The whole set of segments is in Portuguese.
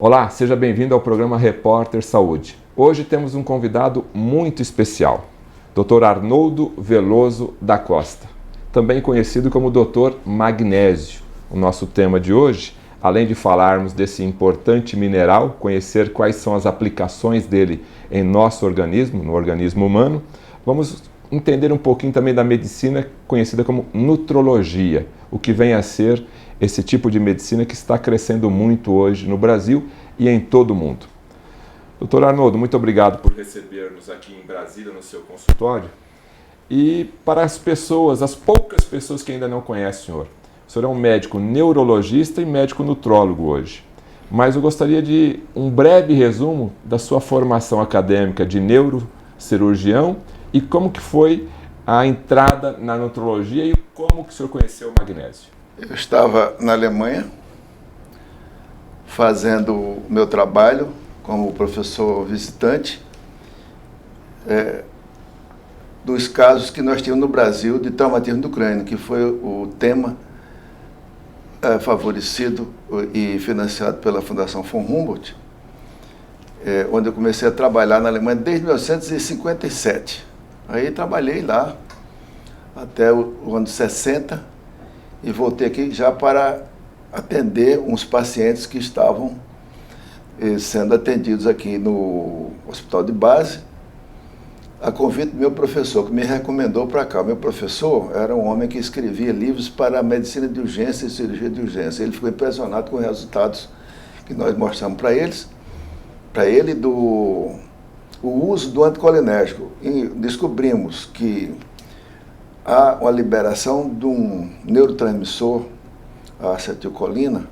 Olá, seja bem-vindo ao programa Repórter Saúde. Hoje temos um convidado muito especial, Dr. Arnoldo Veloso da Costa, também conhecido como Dr. Magnésio. O nosso tema de hoje, além de falarmos desse importante mineral, conhecer quais são as aplicações dele em nosso organismo, no organismo humano, vamos entender um pouquinho também da medicina conhecida como nutrologia, o que vem a ser esse tipo de medicina que está crescendo muito hoje no Brasil e em todo o mundo. Doutor Arnoldo, muito obrigado por receber-nos aqui em Brasília, no seu consultório. E para as pessoas, as poucas pessoas que ainda não conhecem o senhor é um médico neurologista e médico nutrólogo hoje. Mas eu gostaria de um breve resumo da sua formação acadêmica de neurocirurgião e como que foi a entrada na nutrologia e como que o senhor conheceu o magnésio. Eu estava na Alemanha fazendo o meu trabalho como professor visitante dos casos que nós tínhamos no Brasil de traumatismo do crânio, que foi o tema favorecido e financiado pela Fundação von Humboldt, onde eu comecei a trabalhar na Alemanha desde 1957. Aí trabalhei lá até o ano 60 e voltei aqui já para atender uns pacientes que estavam sendo atendidos aqui no hospital de base, a convite do meu professor, que me recomendou para cá. O meu professor era um homem que escrevia livros para medicina de urgência e cirurgia de urgência. Ele ficou impressionado com os resultados que nós mostramos para ele do uso do anticolinérgico. E descobrimos que há uma liberação de um neurotransmissor, a acetilcolina,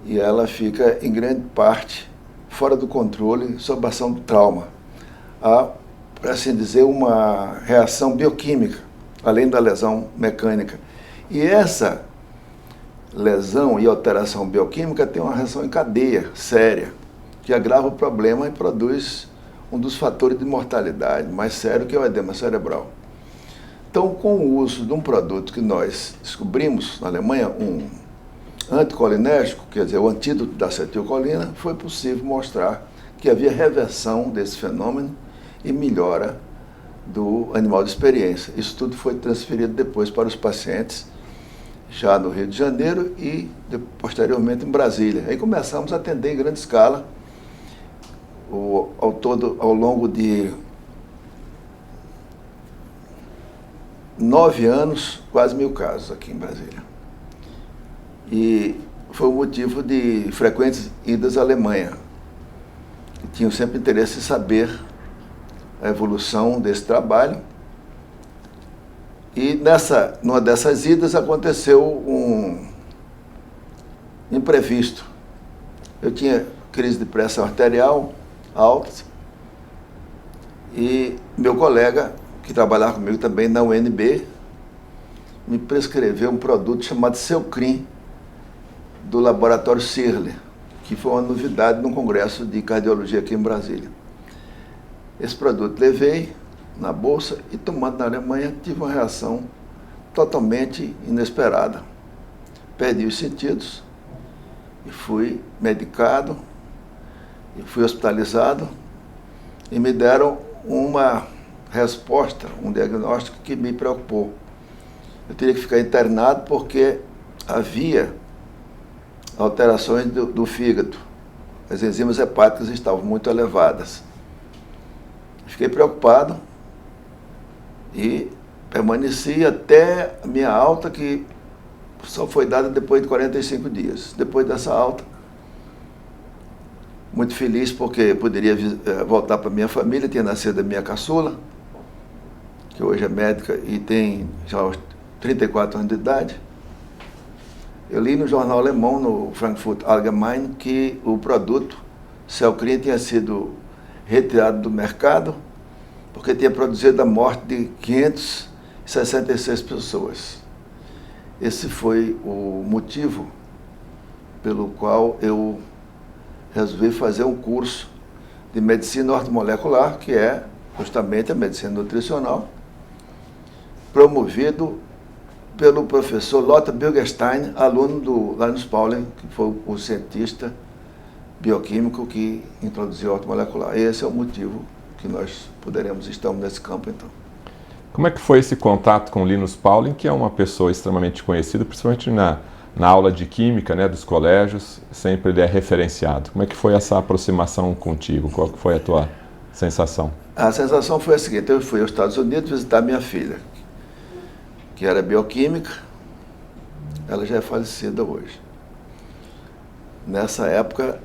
e ela fica, em grande parte, fora do controle sob a ação do trauma. Há, por assim dizer, uma reação bioquímica, além da lesão mecânica. E essa lesão e alteração bioquímica tem uma reação em cadeia séria, que agrava o problema e produz um dos fatores de mortalidade mais sério, que é o edema cerebral. Então, com o uso de um produto que nós descobrimos na Alemanha, um anticolinérgico, quer dizer, o antídoto da acetilcolina, foi possível mostrar que havia reversão desse fenômeno e melhora do animal de experiência. Isso tudo foi transferido depois para os pacientes, já no Rio de Janeiro e posteriormente em Brasília. Aí começamos a atender em grande escala, ao longo de 9 anos, quase 1000 casos aqui em Brasília. E foi o motivo de frequentes idas à Alemanha. Tinham sempre interesse em saber a evolução desse trabalho. E numa dessas idas aconteceu um imprevisto. Eu tinha crise de pressão arterial alta e meu colega, que trabalhava comigo também na UNB, me prescreveu um produto chamado Seucrin, do laboratório Sirler, que foi uma novidade num congresso de cardiologia aqui em Brasília. Esse produto levei na bolsa e, tomando na Alemanha, tive uma reação totalmente inesperada. Perdi os sentidos e fui medicado, e fui hospitalizado e me deram uma resposta, um diagnóstico que me preocupou. Eu teria que ficar internado porque havia alterações do fígado. As enzimas hepáticas estavam muito elevadas. Fiquei preocupado e permaneci até a minha alta, que só foi dada depois de 45 dias. Depois dessa alta, muito feliz porque poderia voltar para minha família, tinha nascido a minha caçula, que hoje é médica e tem já 34 anos de idade. Eu li no jornal alemão, no Frankfurt Allgemein, que o produto Seucrin tinha sido retirado do mercado porque tinha produzido a morte de 566 pessoas. Esse foi o motivo pelo qual eu resolvi fazer um curso de medicina ortomolecular, que é justamente a medicina nutricional, promovido pelo professor Lothar Bilgerstein, aluno do Linus Pauling, que foi o cientista bioquímico que introduziu a ortomolecular. Esse é o motivo que nós estamos nesse campo, então. Como é que foi esse contato com Linus Pauling, que é uma pessoa extremamente conhecida, principalmente na aula de química, né, dos colégios, sempre ele é referenciado. Como é que foi essa aproximação contigo? Qual que foi a tua sensação? A sensação foi a seguinte: eu fui aos Estados Unidos visitar minha filha, que era bioquímica. Ela já é falecida hoje. Nessa época,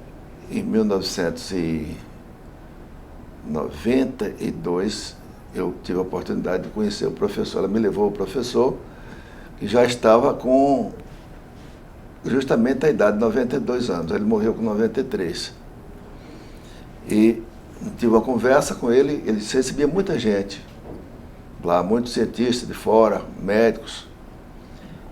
em 1992, eu tive a oportunidade de conhecer o professor. Ela me levou ao professor, que já estava com justamente a idade de 92 anos. Ele morreu com 93. E tive uma conversa com ele. Ele recebia muita gente lá, muitos cientistas de fora, médicos.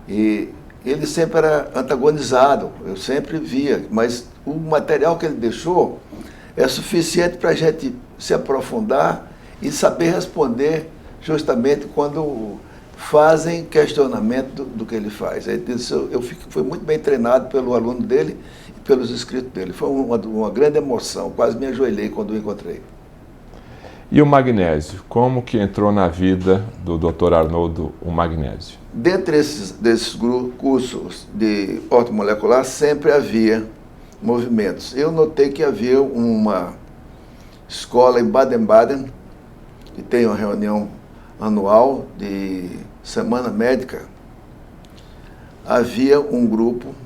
E ele sempre era antagonizado, eu sempre via, mas o material que ele deixou é suficiente para a gente se aprofundar e saber responder justamente quando fazem questionamento do que ele faz. Fui muito bem treinado pelo aluno dele e pelos escritos dele. Foi uma grande emoção, quase me ajoelhei quando o encontrei. E o magnésio? Como que entrou na vida do Dr. Arnoldo o magnésio? Dentre desses cursos de ortomolecular, sempre havia movimentos. Eu notei que havia uma escola em Baden-Baden, que tem uma reunião anual de semana médica. Havia um grupo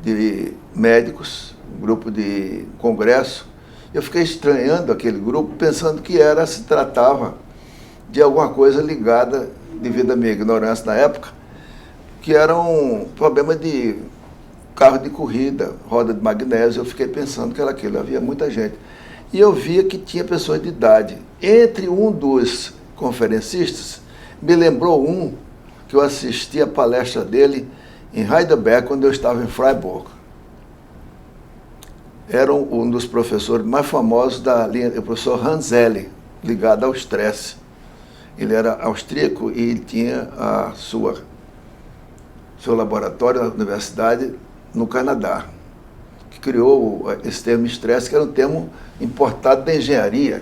de médicos, um grupo de congresso. Eu fiquei estranhando aquele grupo, pensando que se tratava de alguma coisa ligada, devido à minha ignorância na época, que era um problema de carro de corrida, roda de magnésio. Eu fiquei pensando que era aquilo, havia muita gente. E eu via que tinha pessoas de idade. Entre um dos conferencistas, me lembrou um que eu assisti a palestra dele em Heidelberg, quando eu estava em Freiburg. Era um dos professores mais famosos da linha, o professor Hanselli, ligado ao estresse. Ele era austríaco e ele tinha seu laboratório na universidade no Canadá, que criou esse termo estresse, que era um termo importado da engenharia,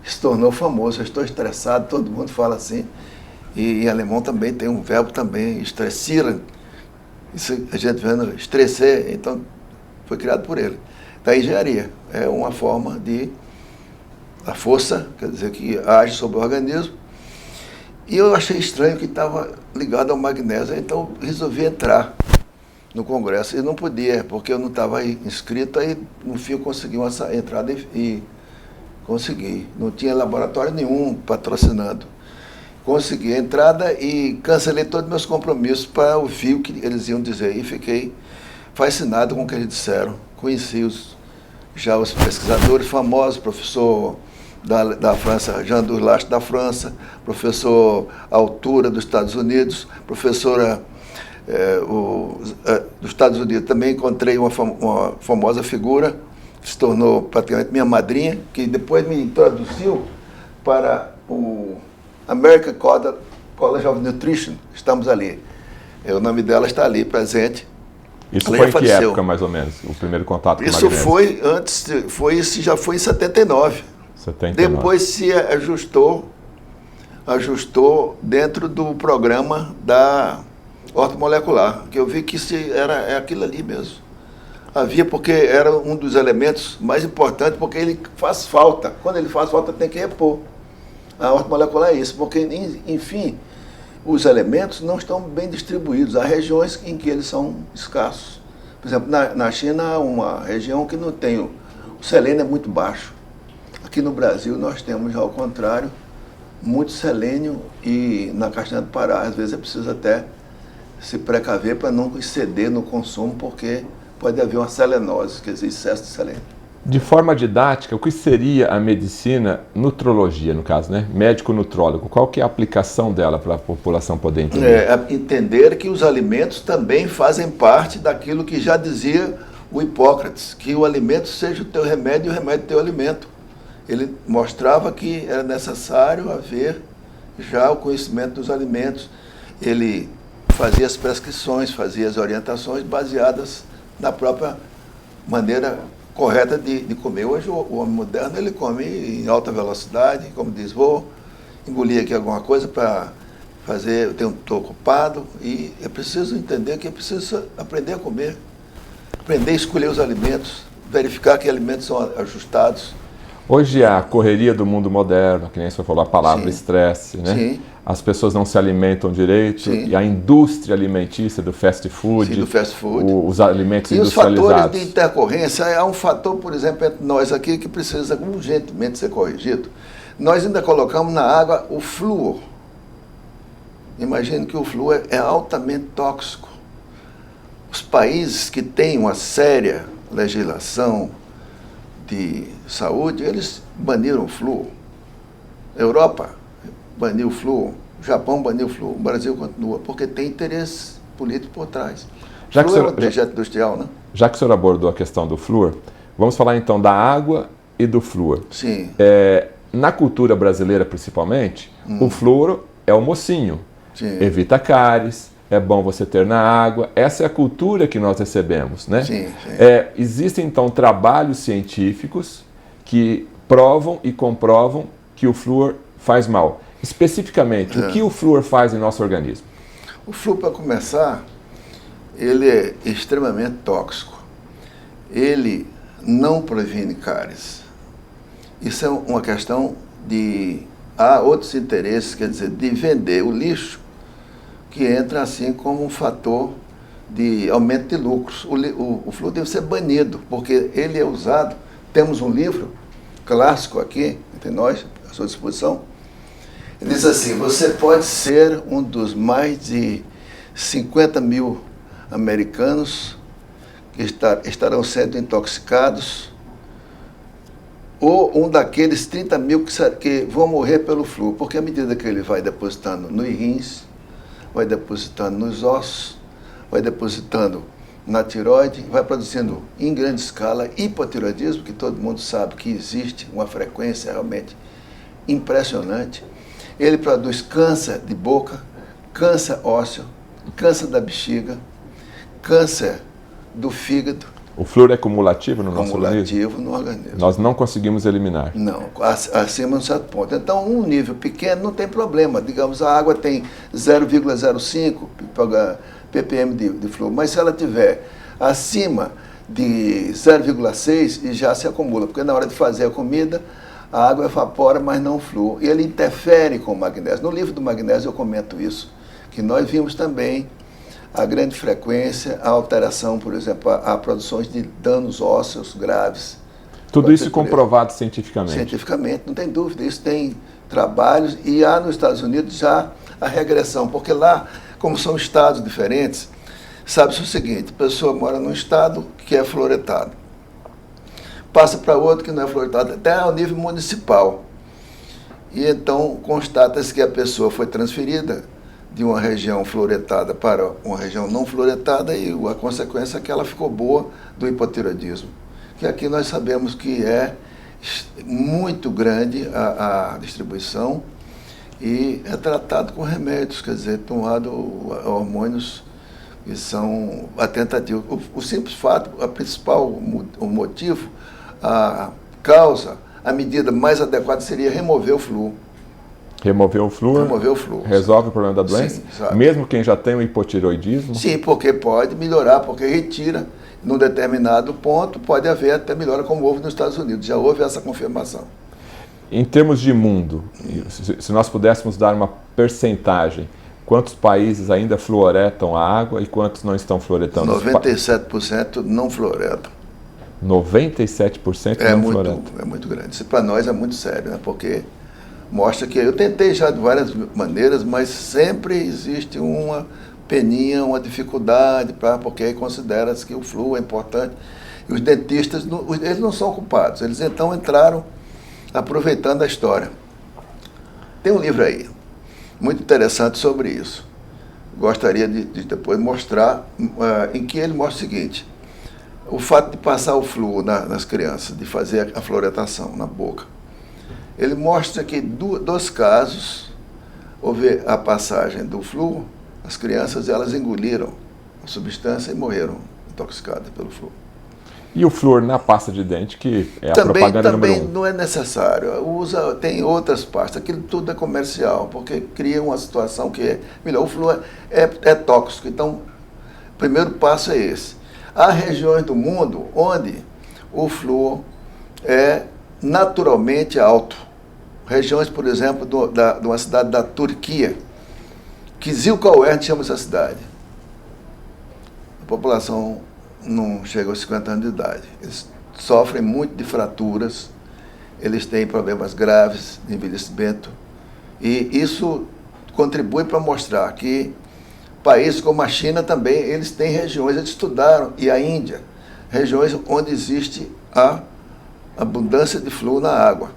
que se tornou famoso. Eu estou estressado, todo mundo fala assim. E em alemão também tem um verbo também, estressieren. Isso a gente vendo estresser, então foi criado por ele. Da engenharia, é uma forma a força, quer dizer, que age sobre o organismo. E eu achei estranho que estava ligado ao magnésio, então resolvi entrar no congresso. E não podia, porque eu não estava inscrito, aí no fim eu consegui uma entrada e consegui. Não tinha laboratório nenhum patrocinando. Consegui a entrada e cancelei todos os meus compromissos para ouvir o que eles iam dizer. E fiquei fascinado com o que eles disseram. Conheci os pesquisadores famosos, professor da França, Jean Dulac da França, professor Altura dos Estados Unidos, professora dos Estados Unidos. Também encontrei uma famosa figura, que se tornou praticamente minha madrinha, que depois me introduziu para o American College of Nutrition. Estamos ali. O nome dela está ali, presente. Isso foi em que época, mais ou menos, o primeiro contato com o magnésio? Isso foi antes, já foi em 79. 79. Depois se ajustou dentro do programa da ortomolecular, que eu vi que é aquilo ali mesmo. Havia, porque era um dos elementos mais importantes, porque ele faz falta. Quando ele faz falta, tem que repor. A ortomolecular é isso, porque, enfim, os elementos não estão bem distribuídos. Há regiões em que eles são escassos. Por exemplo, na China há uma região que não tem, o selênio é muito baixo. Aqui no Brasil nós temos, ao contrário, muito selênio, e na Castanha do Pará, às vezes é preciso até se precaver para não exceder no consumo, porque pode haver uma selenose, quer dizer, excesso de selênio. De forma didática, o que seria a medicina nutrologia, no caso, né? Médico-nutrólogo? Qual que é a aplicação dela para a população poder entender? Entender que os alimentos também fazem parte daquilo que já dizia o Hipócrates, que o alimento seja o teu remédio e o remédio o teu alimento. Ele mostrava que era necessário haver já o conhecimento dos alimentos. Ele fazia as prescrições, fazia as orientações baseadas na própria maneira correta de comer. Hoje o homem moderno ele come em alta velocidade, como diz, vou engolir aqui alguma coisa para fazer, eu estou ocupado, e é preciso entender que é preciso aprender a comer, aprender a escolher os alimentos, verificar que alimentos são ajustados. Hoje a correria do mundo moderno, que nem você falou a palavra estresse, né? Sim. As pessoas não se alimentam direito. Sim. E a indústria alimentícia do fast food, Sim, do fast food. Os alimentos e industrializados. os fatores de intercorrência, há um fator, por exemplo, entre nós aqui que precisa urgentemente ser corrigido. Nós ainda colocamos na água o flúor. Imagine que o flúor é altamente tóxico. Os países que têm uma séria legislação de saúde, eles baniram o flúor. Europa baniu o flúor, o Japão baniu o flúor, o Brasil continua, porque tem interesse político por trás. Já que flúor é um dejeto industrial, né? Já que o senhor abordou a questão do flúor, vamos falar então da água e do flúor. Sim. Na cultura brasileira, principalmente, o flúor é o mocinho. Sim. Evita cáries, é bom você ter na água. Essa é a cultura que nós recebemos, né? Sim, sim. Existem, então, trabalhos científicos que provam e comprovam que o flúor faz mal. Especificamente, o que o flúor faz em nosso organismo? O flúor, para começar, ele é extremamente tóxico. Ele não previne cáries. Isso é uma questão de... Há outros interesses, quer dizer, de vender o lixo, que entra assim como um fator de aumento de lucros. O flúor deve ser banido, porque ele é usado. Temos um livro clássico aqui, entre nós, à sua disposição. Ele diz assim: você pode ser um dos mais de 50 mil americanos que estarão sendo intoxicados, ou um daqueles 30 mil que vão morrer pelo flúor, porque à medida que ele vai depositando nos rins, vai depositando nos ossos, vai depositando na tireoide, vai produzindo em grande escala hipotireoidismo, que todo mundo sabe que existe uma frequência realmente impressionante. Ele produz câncer de boca, câncer ósseo, câncer da bexiga, câncer do fígado. O flúor é cumulativo no nosso organismo? Cumulativo no organismo. Nós não conseguimos eliminar. Não, acima de um certo ponto. Então, um nível pequeno não tem problema. Digamos, a água tem 0,05 ppm de flúor, mas se ela tiver acima de 0,6, e já se acumula, porque na hora de fazer a comida, a água evapora, mas não o flúor. E ele interfere com o magnésio. No livro do magnésio eu comento isso, que nós vimos também a grande frequência, a alteração, por exemplo, a produções de danos ósseos graves. Tudo isso comprovado cientificamente? Cientificamente, não tem dúvida. Isso tem trabalhos, e há nos Estados Unidos já a regressão, porque lá, como são estados diferentes, sabe-se o seguinte: a pessoa mora num estado que é fluoretado, passa para outro que não é fluoretado, até ao nível municipal. E então constata-se que a pessoa foi transferida de uma região fluoretada para uma região não fluoretada, e a consequência é que ela ficou boa do hipotireoidismo, que aqui nós sabemos que é muito grande a distribuição, e é tratado com remédios, quer dizer, tomado hormônios que são a tentativa. O simples fato, o motivo, a causa, a medida mais adequada seria remover o flúor. Remover o flúor, resolve o problema da doença? Sim, mesmo quem já tem o hipotireoidismo? Sim, porque pode melhorar, porque retira, num determinado ponto, pode haver até melhora, como houve nos Estados Unidos. Já houve essa confirmação. Em termos de mundo, se nós pudéssemos dar uma percentagem, quantos países ainda fluoretam a água e quantos não estão fluoretando? 97% não fluoretam. 97% não fluoretam? É muito grande. Isso para nós é muito sério, né? Porque mostra que eu tentei já de várias maneiras, mas sempre existe uma peninha, uma dificuldade, porque aí considera-se que o flúor é importante. E os dentistas, eles não são culpados, eles então entraram aproveitando a história. Tem um livro aí, muito interessante sobre isso. Gostaria de depois mostrar, em que ele mostra o seguinte: o fato de passar o flúor nas crianças, de fazer a fluoretação na boca. Ele mostra que dois casos houve a passagem do flúor, as crianças elas engoliram a substância e morreram intoxicadas pelo flúor. E o flúor na pasta de dente, que é a propaganda número 1. Também não é necessário. Tem outras pastas. Aquilo tudo é comercial, porque cria uma situação que é melhor. O flúor é tóxico. Então, o primeiro passo é esse. Há regiões do mundo onde o flúor é naturalmente alto. Regiões, por exemplo, de uma cidade da Turquia, Kizilkauern chama essa cidade. A população não chega aos 50 anos de idade. Eles sofrem muito de fraturas, eles têm problemas graves de envelhecimento, e isso contribui para mostrar que países como a China também, eles têm regiões, eles estudaram, e a Índia, regiões onde existe a abundância de flúor na água.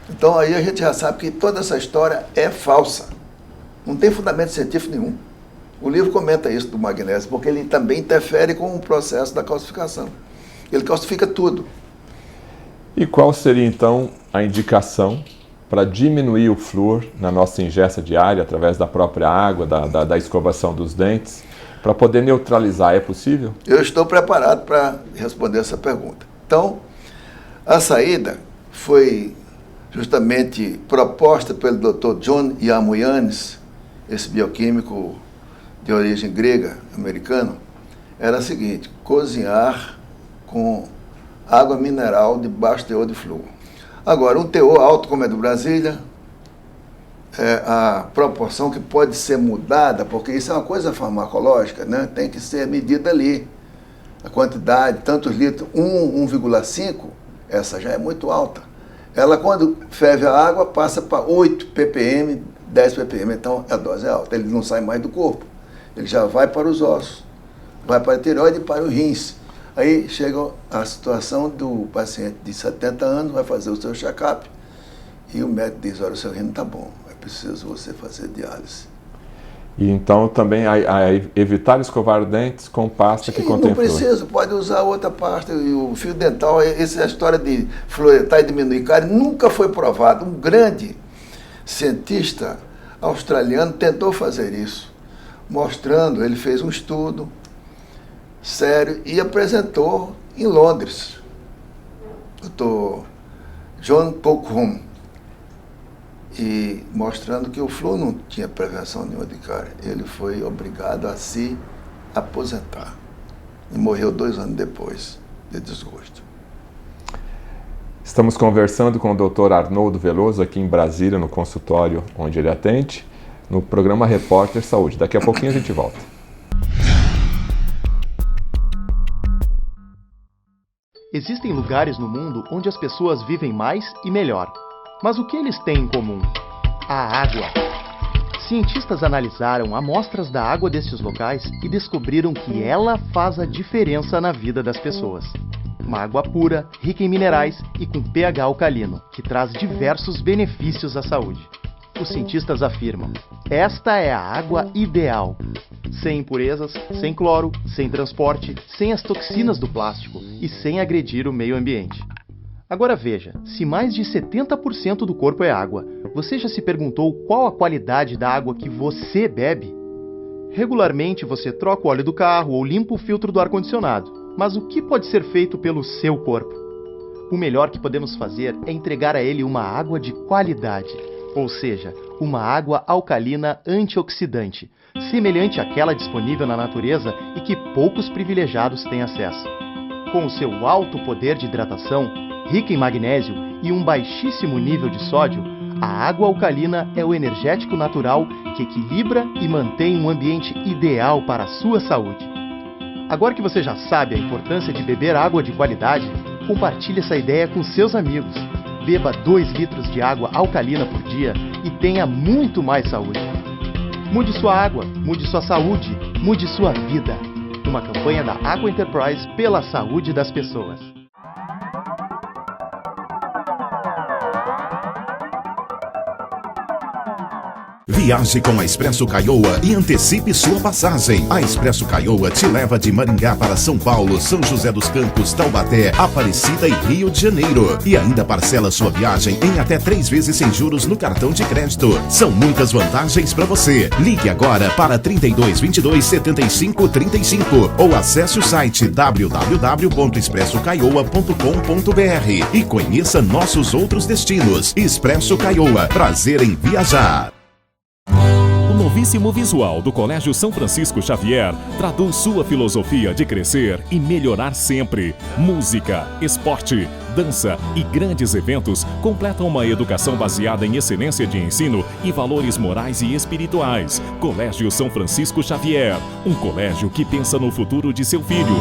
Então aí a gente já sabe que toda essa história é falsa, não tem fundamento científico nenhum. O livro comenta isso do magnésio, porque ele também interfere com o processo da calcificação. Ele calcifica tudo. E qual seria, então, a indicação para diminuir o flúor na nossa ingesta diária, através da própria água, da escovação dos dentes, para poder neutralizar? É possível? Eu estou preparado para responder essa pergunta. Então, a saída foi justamente proposta pelo Dr. John Yamuyanes, esse bioquímico de origem grega, americano, era a seguinte: cozinhar com água mineral de baixo teor de flúor. Agora, um teor alto como é do Brasília, a proporção que pode ser mudada, porque isso é uma coisa farmacológica, né? Tem que ser medida ali. A quantidade, tantos litros, 1,5, essa já é muito alta. Ela, quando ferve a água, passa para 8 ppm, 10 ppm, então a dose é alta, ele não sai mais do corpo. Ele já vai para os ossos, vai para a tireoide e para os rins. Aí chega a situação do paciente de 70 anos, vai fazer o seu check-up, e o médico diz: olha, o seu rim não está bom, é preciso você fazer diálise. E então também evitar escovar dentes com pasta que contém flúor. Não precisa, pode usar outra pasta. E o fio dental, essa história de fluoretar e diminuir cárie nunca foi provado. Um grande cientista australiano tentou fazer isso, mostrando, ele fez um estudo sério e apresentou em Londres. Dr. John Pocock, e mostrando que o flúor não tinha prevenção nenhuma de cárie. Ele foi obrigado a se aposentar e morreu 2 anos depois de desgosto. Estamos conversando com o Dr. Arnoldo Veloso aqui em Brasília, no consultório onde ele atende, no programa Repórter Saúde. Daqui a pouquinho a gente volta. Existem lugares no mundo onde as pessoas vivem mais e melhor. Mas o que eles têm em comum? A água. Cientistas analisaram amostras da água destes locais e descobriram que ela faz a diferença na vida das pessoas. Uma água pura, rica em minerais e com pH alcalino, que traz diversos benefícios à saúde. Os cientistas afirmam: esta é a água ideal. Sem impurezas, sem cloro, sem transporte, sem as toxinas do plástico e sem agredir o meio ambiente. Agora veja, se mais de 70% do corpo é água, você já se perguntou qual a qualidade da água que você bebe? Regularmente você troca o óleo do carro ou limpa o filtro do ar-condicionado, mas o que pode ser feito pelo seu corpo? O melhor que podemos fazer é entregar a ele uma água de qualidade, ou seja, uma água alcalina antioxidante, semelhante àquela disponível na natureza e que poucos privilegiados têm acesso. Com o seu alto poder de hidratação, rica em magnésio e um baixíssimo nível de sódio, a água alcalina é o energético natural que equilibra e mantém um ambiente ideal para a sua saúde. Agora que você já sabe a importância de beber água de qualidade, compartilhe essa ideia com seus amigos. Beba 2 litros de água alcalina por dia e tenha muito mais saúde. Mude sua água, mude sua saúde, mude sua vida. Uma campanha da Aqua Enterprise pela saúde das pessoas. Viaje com a Expresso Caioa e antecipe sua passagem. A Expresso Caioa te leva de Maringá para São Paulo, São José dos Campos, Taubaté, Aparecida e Rio de Janeiro. E ainda parcela sua viagem em até 3 vezes sem juros no cartão de crédito. São muitas vantagens para você. Ligue agora para 32 22 75 35 ou acesse o site www.expressocaioa.com.br e conheça nossos outros destinos. Expresso Caioa, prazer em viajar. O novíssimo visual do Colégio São Francisco Xavier traduz sua filosofia de crescer e melhorar sempre. Música, esporte, dança e grandes eventos completam uma educação baseada em excelência de ensino e valores morais e espirituais. Colégio São Francisco Xavier, um colégio que pensa no futuro de seu filho.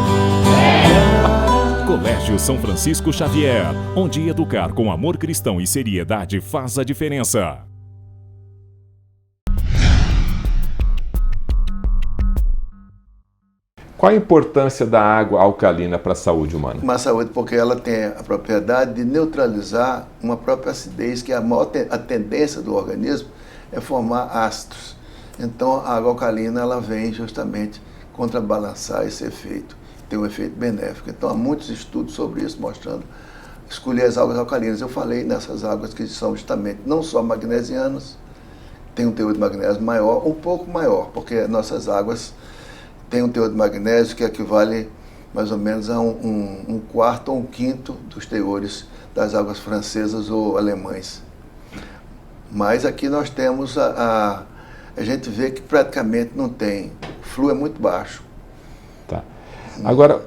Colégio São Francisco Xavier, onde educar com amor cristão e seriedade faz a diferença. Qual a importância da água alcalina para a saúde humana? Uma saúde porque ela tem a propriedade de neutralizar uma própria acidez, que a tendência do organismo é formar ácidos. Então a água alcalina ela vem justamente contrabalançar esse efeito, tem um efeito benéfico. Então há muitos estudos sobre isso mostrando escolher as águas alcalinas. Eu falei nessas águas que são justamente não só magnesianas, tem um teor de magnésio maior, um pouco maior, porque nossas águas tem um teor de magnésio que equivale mais ou menos a um quarto ou um quinto dos teores das águas francesas ou alemães. Mas aqui nós temos a gente vê que praticamente não tem, o fluxo é muito baixo. Tá. Agora,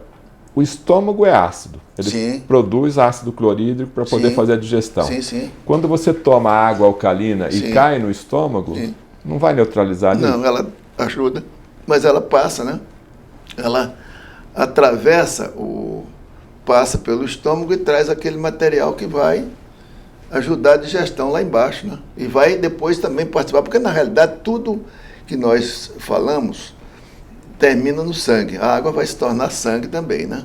o estômago é ácido, ele Sim. produz ácido clorídrico para poder Sim. fazer a digestão. Sim, sim. Quando você toma água alcalina Sim. e cai no estômago, Sim. não vai neutralizar ali? Não, ela ajuda, mas ela passa, né? Ela atravessa, passa pelo estômago e traz aquele material que vai ajudar a digestão lá embaixo, né? E vai depois também participar, porque na realidade tudo que nós falamos termina no sangue. A água vai se tornar sangue também, né?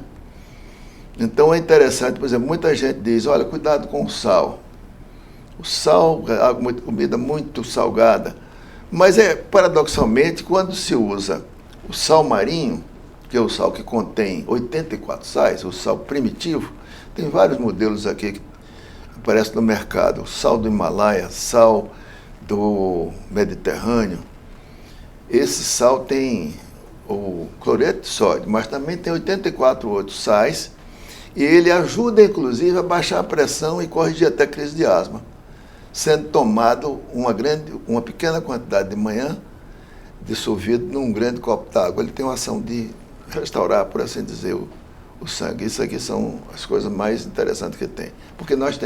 Então é interessante, por exemplo, muita gente diz, olha, cuidado com o sal. O sal é comida muito salgada, mas paradoxalmente, quando se usa o sal marinho, que é o sal que contém 84 sais, o sal primitivo, tem vários modelos aqui que aparecem no mercado, sal do Himalaia, sal do Mediterrâneo. Esse sal tem o cloreto de sódio, mas também tem 84 outros sais, e ele ajuda, inclusive, a baixar a pressão e corrigir até crise de asma, sendo tomado uma pequena quantidade de manhã, dissolvido num grande copo d'água. Ele tem uma ação de restaurar, por assim dizer, o sangue. Isso aqui são as coisas mais interessantes que tem. Porque nós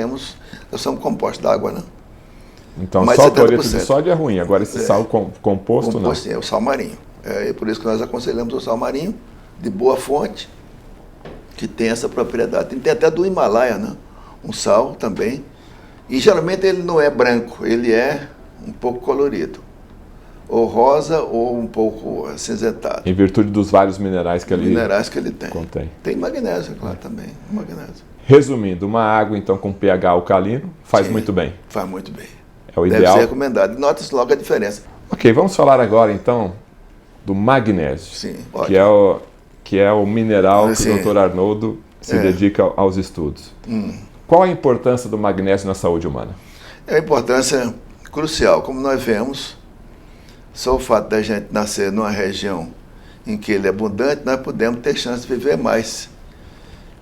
somos compostos d'água, né? Então mais só o 70%. cloreto de sódio é ruim, agora esse sal composto não. É o sal marinho. É por isso que nós aconselhamos o sal marinho, de boa fonte, que tem essa propriedade. Tem até do Himalaia, né? Um sal também. E geralmente ele não é branco, ele é um pouco colorido. Ou rosa ou um pouco acinzentado. Em virtude dos vários minerais que ele tem. contém. Tem magnésio, claro, também. Magnésio. Resumindo, uma água então com pH alcalino faz muito bem. Faz muito bem. É o Deve ideal. ser recomendado. Nota-se logo a diferença. Ok, vamos falar agora então do magnésio. Sim, que é o mineral que Sim. o Dr. Arnoldo se dedica aos estudos. Qual a importância do magnésio na saúde humana? É uma importância crucial. Como nós vemos, só o fato da gente nascer numa região em que ele é abundante, nós podemos ter chance de viver mais.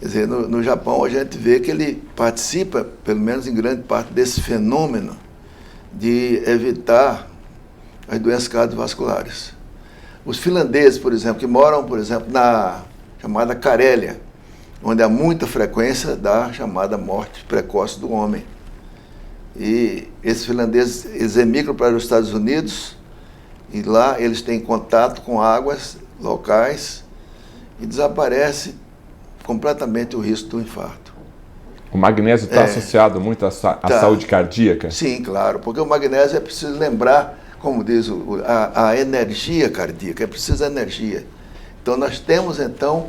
Quer dizer, no Japão a gente vê que ele participa, pelo menos em grande parte, desse fenômeno de evitar as doenças cardiovasculares. Os finlandeses, por exemplo, que moram, por exemplo, na chamada Carélia, onde há muita frequência da chamada morte precoce do homem. E esses finlandeses, eles emigram para os Estados Unidos, e lá eles têm contato com águas locais e desaparece completamente o risco do infarto. O magnésio está associado muito à saúde cardíaca? Sim, claro, porque o magnésio é preciso lembrar, como diz a energia cardíaca, é preciso energia. Então nós temos então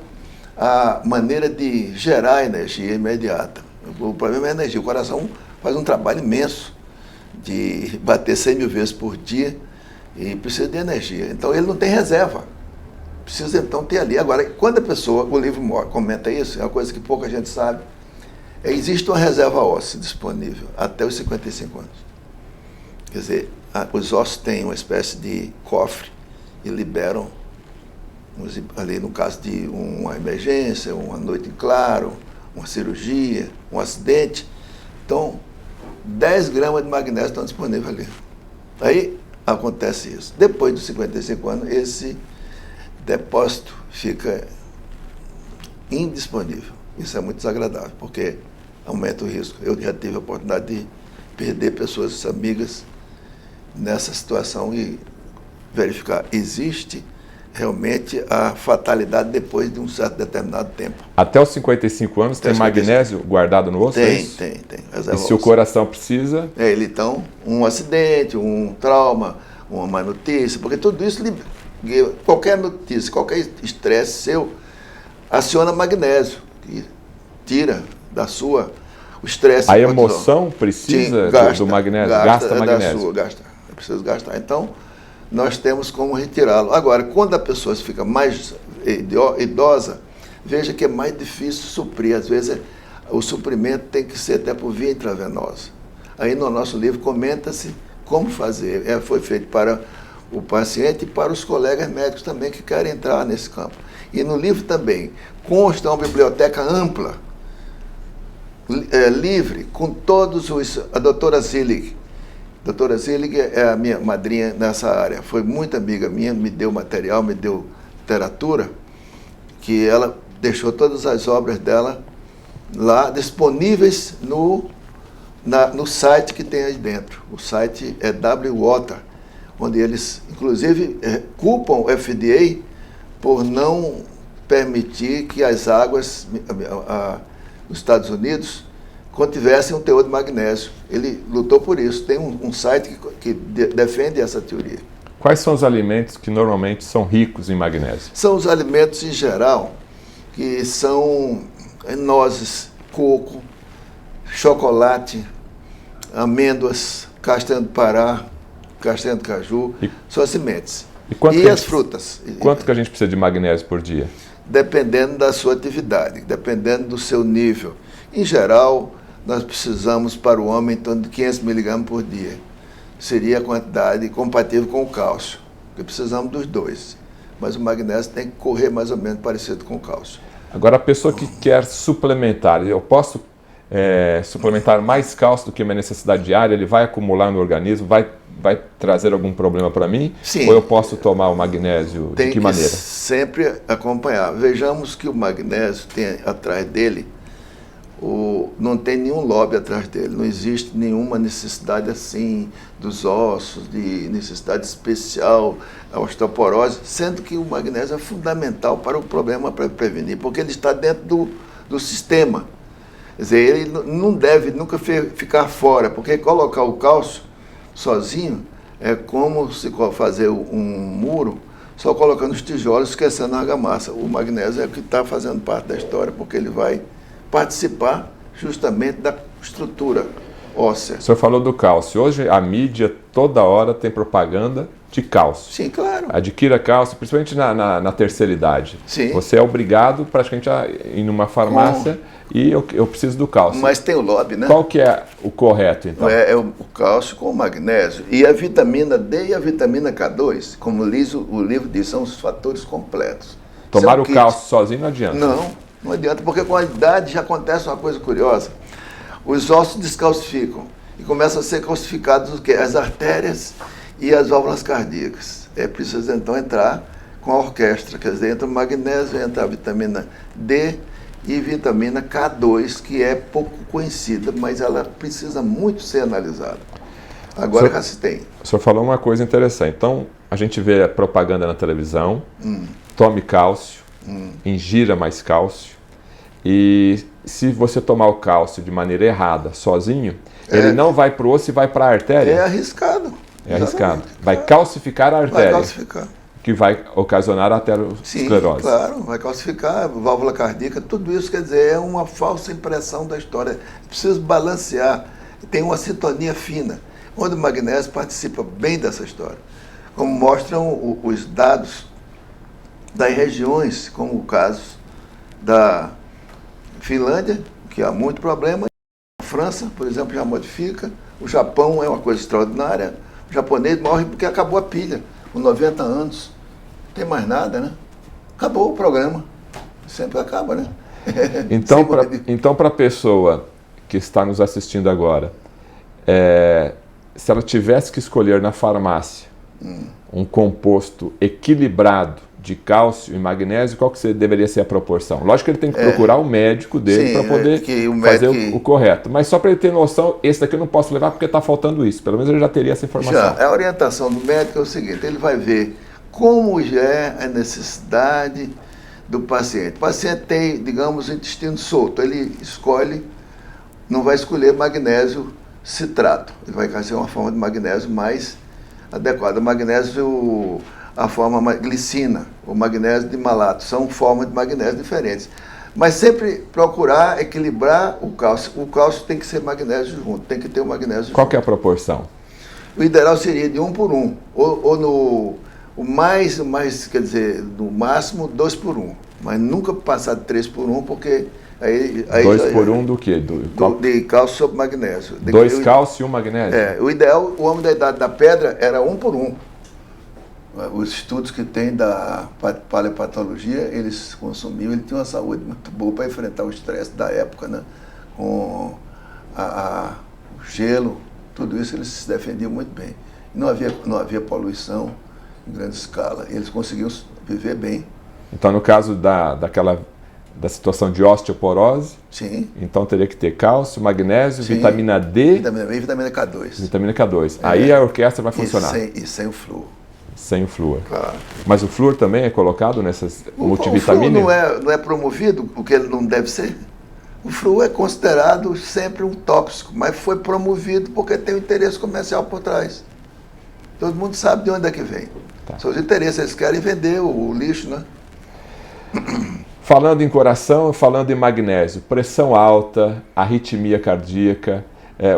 a maneira de gerar energia imediata. O problema é a energia, o coração faz um trabalho imenso de bater 100 mil vezes por dia e precisa de energia. Então ele não tem reserva. Precisa então ter ali. Agora, quando a pessoa, o livro comenta isso, é uma coisa que pouca gente sabe, existe uma reserva óssea disponível até os 55 anos. Quer dizer, os ossos têm uma espécie de cofre e liberam, ali no caso de uma emergência, uma noite em claro, uma cirurgia, um acidente. Então, 10 gramas de magnésio estão disponíveis ali. Aí acontece isso. Depois dos 55 anos, esse depósito fica indisponível. Isso é muito desagradável, porque aumenta o risco. Eu já tive a oportunidade de perder pessoas amigas nessa situação e verificar. Existe realmente a fatalidade depois de um certo determinado tempo. Até os 55 anos tem magnésio guardado no osso? Tem. E se o coração precisa? Então, um acidente, um trauma, uma má notícia, porque tudo isso, qualquer notícia, qualquer estresse seu, aciona magnésio, que tira da sua o estresse. A emoção precisa do magnésio, gasta magnésio. É preciso gastar. Então, nós temos como retirá-lo. Agora, quando a pessoa fica mais idosa, veja que é mais difícil suprir. Às vezes, o suprimento tem que ser até por via intravenosa. Aí, no nosso livro, comenta-se como fazer. Foi feito para o paciente e para os colegas médicos também que querem entrar nesse campo. E no livro também consta uma biblioteca ampla, livre, com todos os... A doutora Zillig. A doutora Zillig é a minha madrinha nessa área. Foi muito amiga minha, me deu material, me deu literatura, que ela deixou todas as obras dela lá disponíveis no site que tem aí dentro. O site é W-Water, onde eles, inclusive, culpam o FDA por não permitir que as águas nos Estados Unidos contivessem um teor de magnésio. Ele lutou por isso. Tem um site que defende essa teoria. Quais são os alimentos que normalmente são ricos em magnésio? São os alimentos, em geral, que são nozes, coco, chocolate, amêndoas, castanha do Pará, castanha do caju, são as sementes. E as frutas. Quanto que a gente precisa de magnésio por dia? Dependendo da sua atividade, dependendo do seu nível. Em geral, nós precisamos para o homem em torno de 500 miligramas por dia. Seria a quantidade compatível com o cálcio, porque precisamos dos dois. Mas o magnésio tem que correr mais ou menos parecido com o cálcio. Agora, a pessoa que quer suplementar, eu posso suplementar mais cálcio do que a minha necessidade diária? Ele vai acumular no organismo, vai trazer algum problema para mim? Sim. Ou eu posso tomar o magnésio de que maneira? Tem que sempre acompanhar. Vejamos que o magnésio tem atrás dele, não tem nenhum lobby atrás dele, não existe nenhuma necessidade assim dos ossos, de necessidade especial, a osteoporose, sendo que o magnésio é fundamental para o problema para prevenir, porque ele está dentro do sistema. Quer dizer, ele não deve nunca ficar fora, porque colocar o cálcio sozinho é como se fazer um muro só colocando os tijolos, esquecendo a argamassa. O magnésio é o que está fazendo parte da história, porque ele vai participar justamente da estrutura óssea. O senhor falou do cálcio. Hoje a mídia toda hora tem propaganda de cálcio. Sim, claro. Adquira cálcio, principalmente na terceira idade. Sim. Você é obrigado praticamente a ir numa farmácia e eu preciso do cálcio. Mas tem o lobby, né? Qual que é o correto, então? É o cálcio com o magnésio. E a vitamina D e a vitamina K2, como o livro diz, são os fatores completos. Tomar o cálcio sozinho não adianta. Não adianta, porque com a idade já acontece uma coisa curiosa. Os ossos descalcificam e começam a ser calcificados o quê? As artérias e as válvulas cardíacas. É preciso então entrar com a orquestra, quer dizer, entra o magnésio, entra a vitamina D e vitamina K2, que é pouco conhecida, mas ela precisa muito ser analisada. Agora já se tem. O senhor falou uma coisa interessante. Então, a gente vê a propaganda na televisão, tome cálcio, ingira mais cálcio, e se você tomar o cálcio de maneira errada, sozinho, ele não vai para o osso e vai para a artéria? É arriscado. É arriscado. Vai calcificar a artéria. Vai calcificar. Que vai ocasionar a aterosclerose. Sim, claro, vai calcificar, válvula cardíaca, tudo isso, quer dizer, é uma falsa impressão da história. É preciso balancear, tem uma sintonia fina. onde o magnésio participa bem dessa história, como mostram os dados das regiões, como o caso da Finlândia, que há muito problema, a França, por exemplo, já modifica, o Japão é uma coisa extraordinária, o japonês morre porque acabou a pilha, com 90 anos, não tem mais nada, né? Acabou o programa, sempre acaba, né? Então, para a pessoa que está nos assistindo agora, se ela tivesse que escolher na farmácia um composto equilibrado de cálcio e magnésio, qual que deveria ser a proporção? Lógico que ele tem que procurar o médico dele para poder fazer o correto, mas só para ele ter noção, esse daqui eu não posso levar porque está faltando isso, pelo menos ele já teria essa informação. A orientação do médico é o seguinte, ele vai ver como já é a necessidade do paciente. O paciente tem, digamos, o intestino solto, ele escolhe, não vai escolher magnésio citrato, ele vai fazer uma forma de magnésio mais adequada. O magnésio, a forma glicina, o magnésio de malato, são formas de magnésio diferentes. Mas sempre procurar equilibrar o cálcio. O cálcio tem que ser magnésio junto, tem que ter o magnésio junto. Qual que é a proporção? O ideal seria de 1 por 1, ou no quer dizer, no máximo 2 por 1, mas nunca passar de 3 por 1, porque aí 2 por 1 do quê? De cálcio sobre magnésio. 2 cálcio e 1 magnésio? O ideal, o homem da idade da pedra era 1 por 1. Os estudos que tem da paleopatologia, eles consumiam, ele tinha uma saúde muito boa para enfrentar o estresse da época, né? Com o gelo, tudo isso eles se defendiam muito bem. Não havia poluição em grande escala, eles conseguiam viver bem. Então, no caso da situação de osteoporose, sim, então teria que ter cálcio, magnésio, sim, vitamina D... Vitamina B e vitamina K2. Vitamina K2. Aí a orquestra vai funcionar. E sem o flúor. Sem o flúor. Claro. Mas o flúor também é colocado nessas multivitaminas? O flúor não é promovido, o que ele não deve ser. O flúor é considerado sempre um tóxico, mas foi promovido porque tem um interesse comercial por trás. Todo mundo sabe de onde é que vem. Tá. São os interesses, eles querem vender o lixo, né? Falando em coração, falando em magnésio, pressão alta, arritmia cardíaca,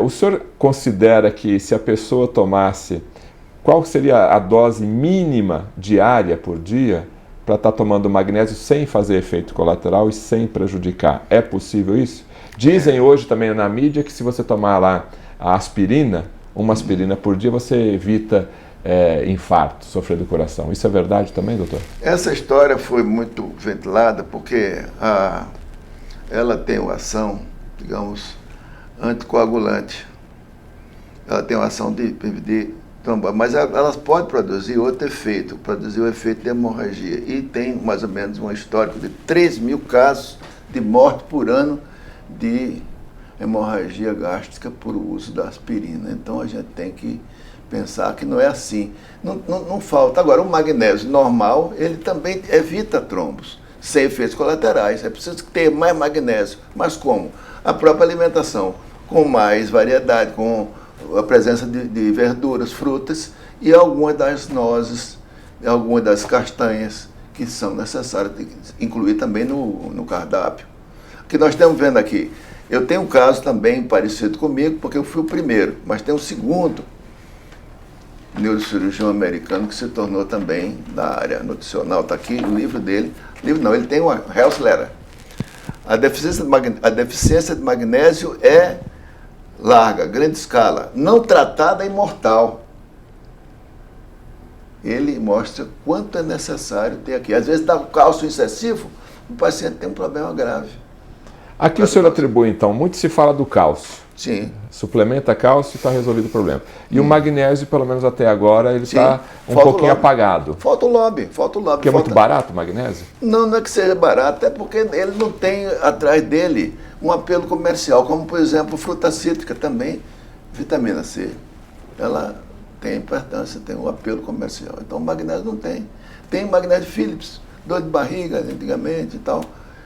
o senhor considera que se a pessoa tomasse, qual seria a dose mínima diária por dia para estar tomando magnésio sem fazer efeito colateral e sem prejudicar? É possível isso? Dizem hoje também na mídia que se você tomar lá a aspirina, uma aspirina por dia, você evita infarto, sofrer do coração. Isso é verdade também, doutor? Essa história foi muito ventilada porque ela tem uma ação, digamos, anticoagulante. Ela tem uma ação de mas elas podem produzir outro efeito, produzir o efeito de hemorragia. E tem mais ou menos um histórico de 3.000 casos de morte por ano de hemorragia gástrica por uso da aspirina. Então a gente tem que pensar que não é assim. Não falta. Agora, o magnésio normal, ele também evita trombos, sem efeitos colaterais. É preciso ter mais magnésio. Mas como? A própria alimentação, com mais variedade, com a presença de verduras, frutas e algumas das nozes, algumas das castanhas que são necessárias de incluir também no cardápio. O que nós estamos vendo aqui, eu tenho um caso também parecido comigo, porque eu fui o primeiro, mas tem um segundo neurocirurgião americano que se tornou também da área nutricional. Está aqui o livro dele. Ele tem uma Health Letter. A deficiência de magnésio é larga, grande escala, não tratada é imortal. Ele mostra quanto é necessário ter aqui. Às vezes dá cálcio excessivo, o paciente tem um problema grave. Aqui o senhor atribui, então, muito se fala do cálcio. Sim. Suplementa cálcio e está resolvido o problema. E o magnésio, pelo menos até agora, ele está um pouquinho apagado. Falta o lobby. Porque é muito barato o magnésio? Não é que seja barato, é porque ele não tem atrás dele um apelo comercial, como, por exemplo, fruta cítrica também, vitamina C. Ela tem importância, tem um apelo comercial. Então o magnésio não tem. Tem magnésio Philips, dor de barriga antigamente e tal,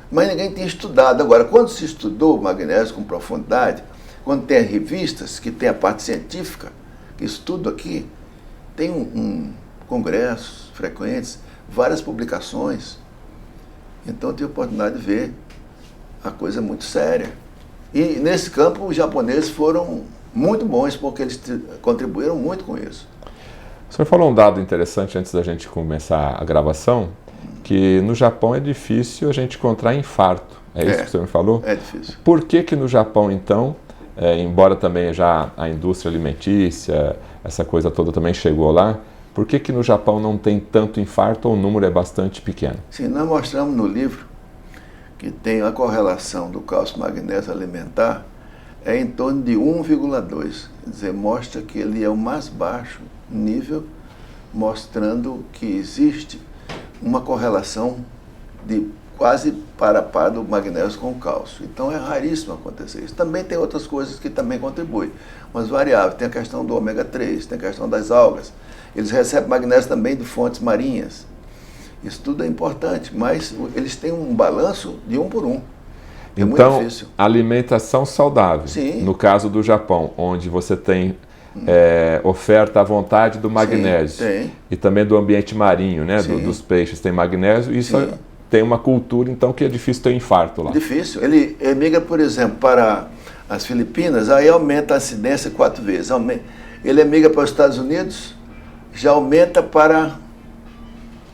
mas ninguém tinha estudado. Agora, quando se estudou o magnésio com profundidade, quando tem revistas que tem a parte científica, que estudo aqui, tem congressos frequentes, várias publicações. Então eu tive a oportunidade de ver a coisa muito séria. E nesse campo os japoneses foram muito bons, porque eles contribuíram muito com isso. O senhor falou um dado interessante antes da gente começar a gravação, que no Japão é difícil a gente encontrar infarto. É isso que o senhor me falou? É difícil. Por que no Japão, então, embora também já a indústria alimentícia, essa coisa toda também chegou lá, por que no Japão não tem tanto infarto ou o número é bastante pequeno? Sim, nós mostramos no livro que tem a correlação do cálcio magnésio alimentar em torno de 1,2. Quer dizer, mostra que ele é o mais baixo nível, mostrando que existe uma correlação de quase par a par do magnésio com o cálcio. Então é raríssimo acontecer isso. Também tem outras coisas que também contribuem, mas variáveis. Tem a questão do ômega 3, tem a questão das algas. Eles recebem magnésio também de fontes marinhas. Isso tudo é importante, mas eles têm um balanço de 1 por 1. É muito difícil. Alimentação saudável. Sim. No caso do Japão, onde você tem oferta à vontade do magnésio. Sim, tem. E também do ambiente marinho, né? Dos peixes tem magnésio. Isso tem uma cultura, então, que é difícil ter infarto lá. Difícil. Ele migra, por exemplo, para as Filipinas, aí aumenta a incidência 4 vezes. Ele migra para os Estados Unidos, já aumenta para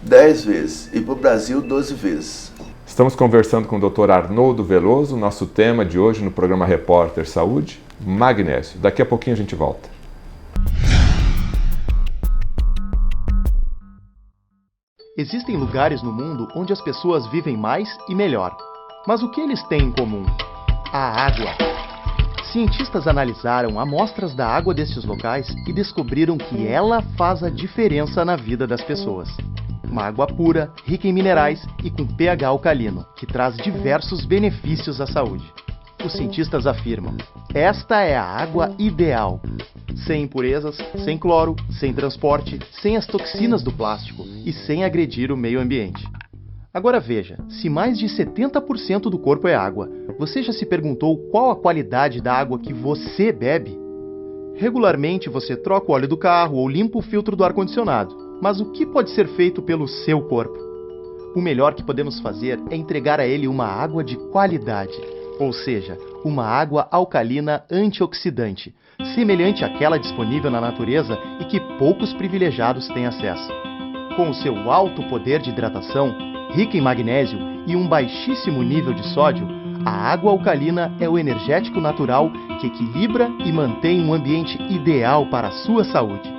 10 vezes. E para o Brasil, 12 vezes. Estamos conversando com o Dr. Arnoldo Veloso. Nosso tema de hoje no programa Repórter Saúde, magnésio. Daqui a pouquinho a gente volta. Existem lugares no mundo onde as pessoas vivem mais e melhor. Mas o que eles têm em comum? A água. Cientistas analisaram amostras da água destes locais e descobriram que ela faz a diferença na vida das pessoas. Uma água pura, rica em minerais e com pH alcalino, que traz diversos benefícios à saúde. Os cientistas afirmam: esta é a água ideal. Sem impurezas, sem cloro, sem transporte, sem as toxinas do plástico e sem agredir o meio ambiente. Agora veja, se mais de 70% do corpo é água, você já se perguntou qual a qualidade da água que você bebe? Regularmente você troca o óleo do carro ou limpa o filtro do ar-condicionado, mas o que pode ser feito pelo seu corpo? O melhor que podemos fazer é entregar a ele uma água de qualidade, ou seja, uma água alcalina antioxidante, semelhante àquela disponível na natureza e que poucos privilegiados têm acesso. Com o seu alto poder de hidratação, rica em magnésio e um baixíssimo nível de sódio, a água alcalina é o energético natural que equilibra e mantém um ambiente ideal para a sua saúde.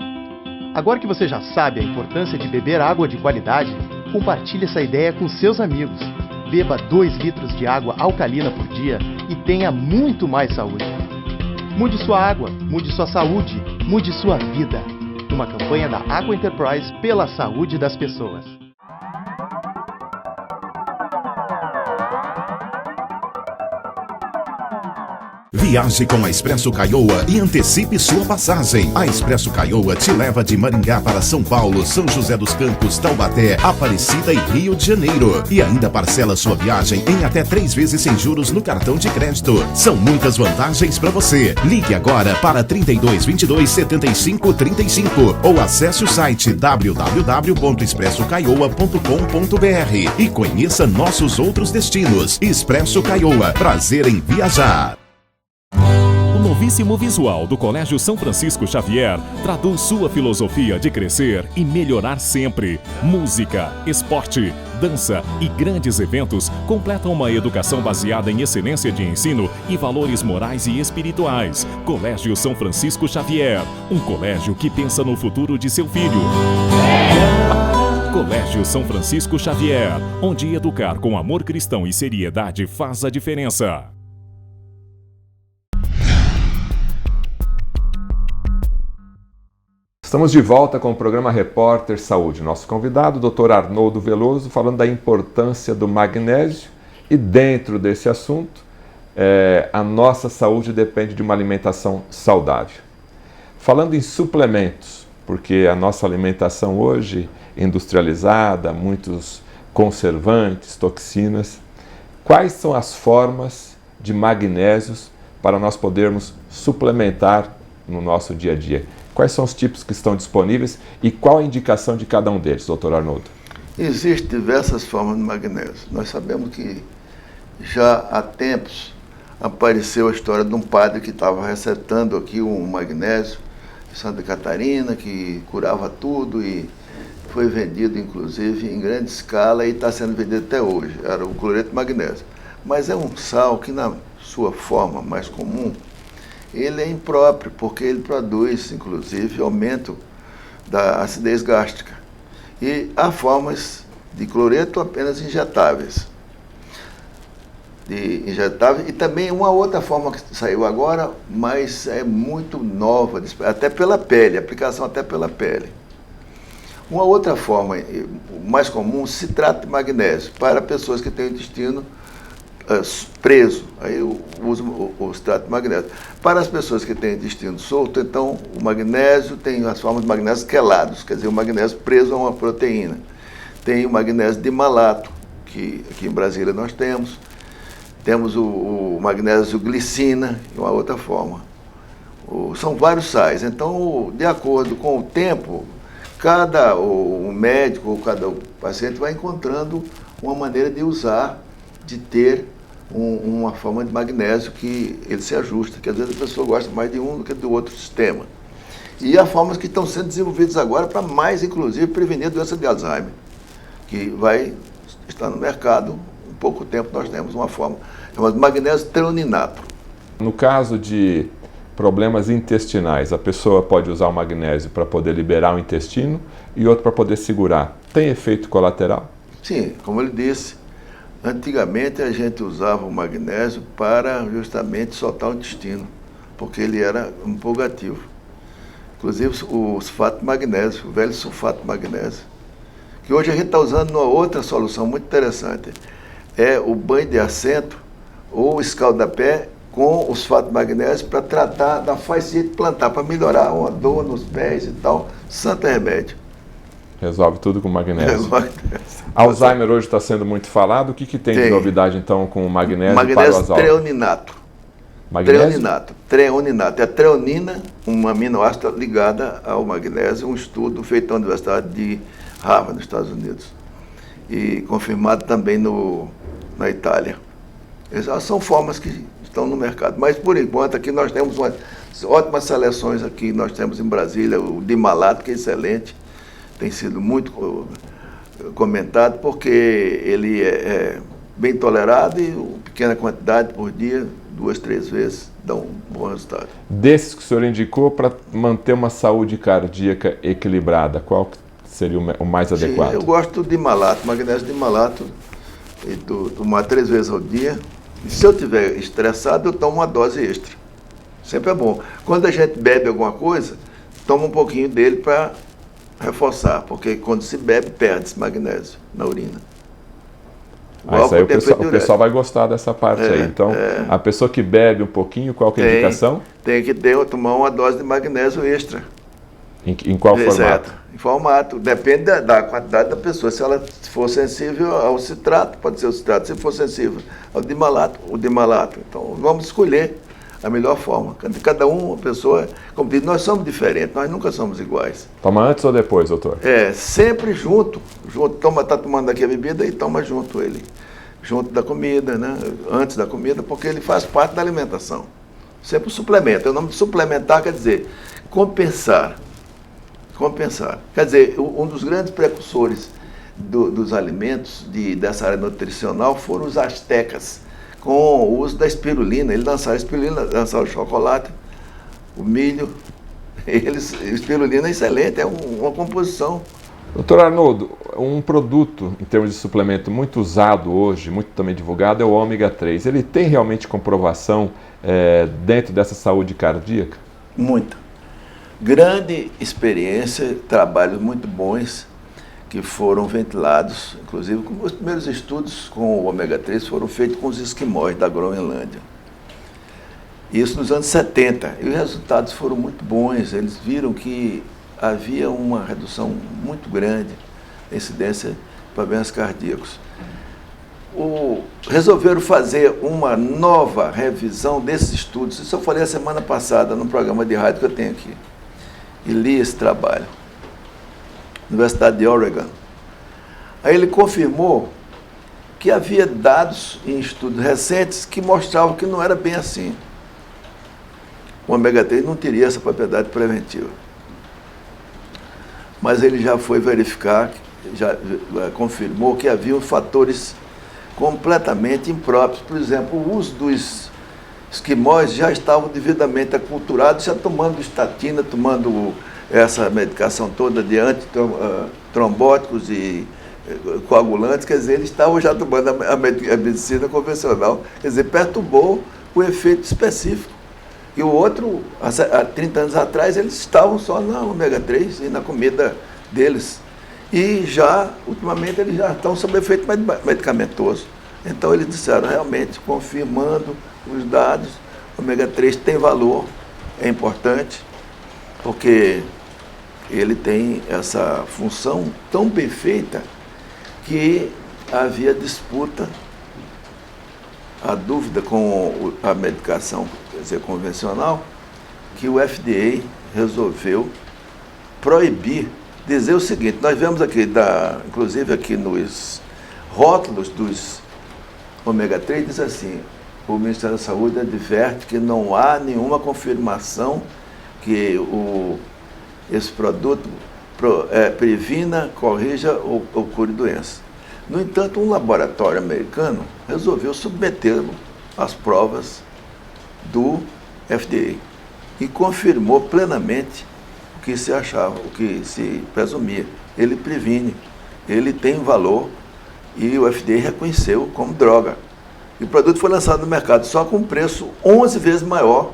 Agora que você já sabe a importância de beber água de qualidade, compartilhe essa ideia com seus amigos. Beba 2 litros de água alcalina por dia e tenha muito mais saúde. Mude sua água, mude sua saúde, mude sua vida. Uma campanha da Aqua Enterprise pela saúde das pessoas. Viaje com a Expresso Caioa e antecipe sua passagem. A Expresso Caioa te leva de Maringá para São Paulo, São José dos Campos, Taubaté, Aparecida e Rio de Janeiro. E ainda parcela sua viagem em até 3 vezes sem juros no cartão de crédito. São muitas vantagens para você. Ligue agora para 32 22 75 35 ou acesse o site www.expressocaioa.com.br e conheça nossos outros destinos. Expresso Caioa, prazer em viajar. O novíssimo visual do Colégio São Francisco Xavier traduz sua filosofia de crescer e melhorar sempre. Música, esporte, dança e grandes eventos completam uma educação baseada em excelência de ensino e valores morais e espirituais. Colégio São Francisco Xavier, um colégio que pensa no futuro de seu filho. Colégio São Francisco Xavier, onde educar com amor cristão e seriedade faz a diferença. Estamos de volta com o programa Repórter Saúde. Nosso convidado, o Dr. Arnoldo Veloso, falando da importância do magnésio. E dentro desse assunto, a nossa saúde depende de uma alimentação saudável. Falando em suplementos, porque a nossa alimentação hoje, industrializada, muitos conservantes, toxinas, quais são as formas de magnésios para nós podermos suplementar no nosso dia a dia? Quais são os tipos que estão disponíveis e qual a indicação de cada um deles, doutor Arnoldo? Existem diversas formas de magnésio. Nós sabemos que já há tempos apareceu a história de um padre que estava recetando aqui um magnésio de Santa Catarina, que curava tudo e foi vendido, inclusive, em grande escala e está sendo vendido até hoje. Era o cloreto de magnésio. Mas é um sal que, na sua forma mais comum, ele é impróprio, porque ele produz, inclusive, aumento da acidez gástrica. E há formas de cloreto apenas injetáveis. E também uma outra forma que saiu agora, mas é muito nova, até pela pele, aplicação até pela pele. Uma outra forma mais comum, citrato de magnésio, para pessoas que têm o intestino preso, aí eu uso o citrato de magnésio. Para as pessoas que têm intestino solto, então o magnésio tem as formas de magnésio quelados, quer dizer, o magnésio preso a uma proteína. Tem o magnésio dimalato, que aqui em Brasília nós temos. Temos o magnésio glicina, que é uma outra forma. São vários sais. Então, de acordo com o tempo, o médico ou cada paciente vai encontrando uma maneira de usar, de ter uma forma de magnésio que ele se ajusta, que às vezes a pessoa gosta mais de um do que do outro sistema. E há formas que estão sendo desenvolvidas agora para mais, inclusive, prevenir a doença de Alzheimer, que vai estar no mercado. Em pouco tempo nós temos uma forma chamada magnésio treoninato. No caso de problemas intestinais, a pessoa pode usar o magnésio para poder liberar o intestino e outro para poder segurar. Tem efeito colateral? Sim, como ele disse, antigamente a gente usava o magnésio para justamente soltar o intestino, porque ele era um purgativo. Inclusive o sulfato de magnésio, o velho sulfato de magnésio, que hoje a gente está usando uma outra solução muito interessante. É o banho de assento ou escaldapé com o sulfato de magnésio para tratar da fascite plantar, para melhorar uma dor nos pés e tal. Santo remédio. Resolve tudo com magnésio. Alzheimer hoje está sendo muito falado. O que tem de novidade, então, com o magnésio para o Alzheimer? Treoninato. Magnésio? Treoninato. É a treonina, uma aminoácida ligada ao magnésio, um estudo feito na Universidade de Harvard, nos Estados Unidos. E confirmado também na Itália. Essas são formas que estão no mercado. Mas, por enquanto, aqui nós temos ótimas seleções. Aqui nós temos em Brasília o dimalato, que é excelente. Tem sido muito comentado, porque ele é bem tolerado e pequena quantidade por dia, 2, 3 vezes, dá um bom resultado. Desses que o senhor indicou, para manter uma saúde cardíaca equilibrada, qual seria o mais adequado? Sim, eu gosto de dimalato, magnésio dimalato, e tomar 3 vezes ao dia. E se eu estiver estressado, eu tomo uma dose extra. Sempre é bom. Quando a gente bebe alguma coisa, toma um pouquinho dele para reforçar, porque quando se bebe, perde-se magnésio na urina. Isso aí o pessoal vai gostar dessa parte aí. Então, a pessoa que bebe um pouquinho, qual que é a indicação? Tem que tomar uma dose de magnésio extra. Em qual formato? Em formato. Depende da quantidade da pessoa. Se ela for sensível ao citrato, pode ser o citrato. Se for sensível ao dimalato, o dimalato. Então, vamos escolher a melhor forma. Cada uma pessoa, como diz, nós somos diferentes, nós nunca somos iguais. Toma antes ou depois, doutor? Sempre junto. Está tomando aqui a bebida e toma junto ele. Junto da comida, né? Antes da comida, porque ele faz parte da alimentação. Sempre o suplemento. O nome de suplementar quer dizer compensar. Compensar. Quer dizer, um dos grandes precursores dos alimentos dessa área nutricional foram os astecas, com o uso da espirulina. Eles lançaram a espirulina, lançaram o chocolate, o milho. Espirulina é excelente, é uma composição. Doutor Arnoldo, um produto, em termos de suplemento, muito usado hoje, muito também divulgado, é o ômega 3. Ele tem realmente comprovação dentro dessa saúde cardíaca? Muita. Grande experiência, trabalhos muito bons que foram ventilados, inclusive os primeiros estudos com o ômega 3 foram feitos com os esquimós da Groenlândia. Isso nos anos 70, e os resultados foram muito bons. Eles viram que havia uma redução muito grande da incidência de problemas cardíacos. Resolveram fazer uma nova revisão desses estudos. Isso eu falei a semana passada no programa de rádio que eu tenho aqui. E li esse trabalho. Universidade de Oregon. Aí ele confirmou que havia dados em estudos recentes que mostravam que não era bem assim. O ômega 3 não teria essa propriedade preventiva. Mas ele já foi verificar, já confirmou que havia fatores completamente impróprios. Por exemplo, o uso dos esquimós já estavam devidamente aculturados, já tomando estatina, tomando essa medicação toda de antitrombóticos e coagulantes, quer dizer, eles estavam já tomando a medicina convencional, quer dizer, perturbou o efeito específico. E o outro, há 30 anos atrás, eles estavam só na ômega 3 e na comida deles. E já, ultimamente, eles já estão sob efeito medicamentoso. Então, eles disseram, realmente, confirmando os dados, o ômega 3 tem valor, é importante, porque ele tem essa função tão bem feita que havia disputa, a dúvida com a medicação, quer dizer, convencional, que o FDA resolveu proibir, dizer o seguinte, nós vemos aqui, inclusive aqui nos rótulos dos ômega 3, diz assim, o Ministério da Saúde adverte que não há nenhuma confirmação que esse produto previna, corrija ou cure doença. No entanto, um laboratório americano resolveu submetê-lo às provas do FDA e confirmou plenamente o que se achava, o que se presumia. Ele previne, ele tem valor e o FDA reconheceu como droga. E o produto foi lançado no mercado só com um preço 11 vezes maior